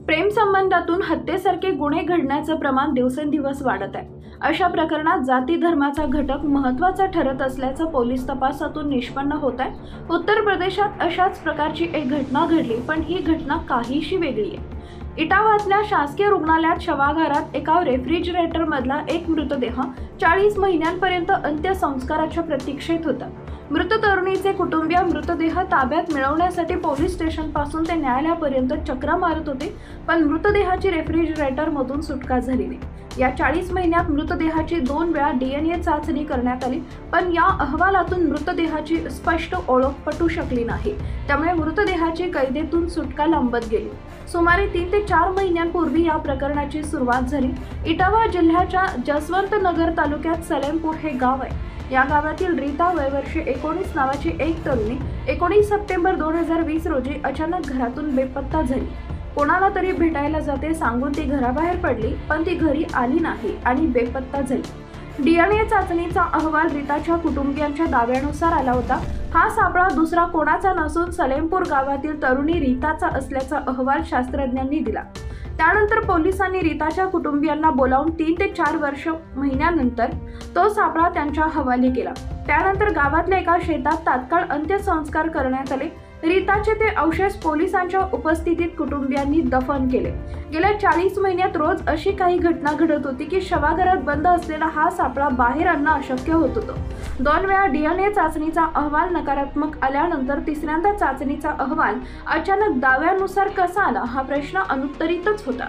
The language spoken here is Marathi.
प्रेम संबंधातून हत्येसारखे गुन्हे घडण्याचं प्रमाण दिवसेंदिवस वाढत आहे। अशा प्रकरणात जाती धर्माचा घटक महत्त्वाचा ठरत असल्याचं पोलीस तपासातून निष्पन्न होत आहे। उत्तर प्रदेशात अशाच प्रकारची एक घटना घडली, पण ही घटना काहीशी वेगळी आहे। इटावातल्या शासकीय रुग्णालयात शवागारात एका रेफ्रिजरेटर मधला एक मृतदेह 40 महिन्यांपर्यंत अंत्यसंस्काराच्या प्रतीक्षेत होता। मृत तरुणीचे कुटुंबीय मृतदेह ताब्यात मिळवण्यासाठी पोलीस स्टेशन पासून ते न्यायालयापर्यंत चक्रा मारत होते, पण मृतदेहाची रेफ्रिजरेटरमधून सुटका झाली नाही। या 40 महिन्यात मृतदेहाची 2 वेळा DNA चाचणी करण्यात आली, पण या अहवालातून मृतदेहाची स्पष्ट ओळख पटू शकली नाही। त्यामुळे मृतदेहाची कैदेतून सुटका लांबत गेली। सुमारे 3 ते 4 महिन्यांपूर्वी या प्रकरणाची सुरुवात झाली। इटावा जिल्ह्याच्या जसवंतनगर तालुक्यात सलेमपूर हे गाव आहे। या गावातील रीता वयवर्षे 19 नावाची एक तरुणी 19 सप्टेंबर 2020 रोजी अचानक घरातून बेपत्ता झाली। कोणाला तरी भेटायला जाते सांगून ती घराबाहेर पडली, पण ती घरी आली नाही आणि बेपत्ता झाली। DNA चाचणीचा अहवाल रीताच्या कुटुंबियांच्या दाव्यानुसार आला होता। हा सापळा दुसरा कोणाचा नसून सलेमपूर गावातील तरुणी रीताचा असल्याचा अहवाल शास्त्रज्ञांनी दिला। त्यानंतर पोलिसांनी रीताच्या कुटुंबियांना बोलावून 3 ते 4 महिन्यानंतर तो सापळा त्यांच्या हवाली केला। त्यानंतर गावातल्या एका शेतात तात्काळ अंत्यसंस्कार करण्यात आले। रीताचे ते अवशेष पोलिसांच्या उपस्थितीत कुटुंबियांनी दफन केले। गेल्या 40 महिन्यात रोज अशी काही घटना घडत होती की शवागारात बंद असलेला हा सापळा बाहेर आणणं अशक्य होत होतं। 2 वेळा DNA चाचणीचा अहवाल नकारात्मक आल्यानंतर तिसऱ्यांदा चाचणीचा अहवाल अचानक दाव्यानुसार कसा आला, हा प्रश्न अनुत्तरितच होता।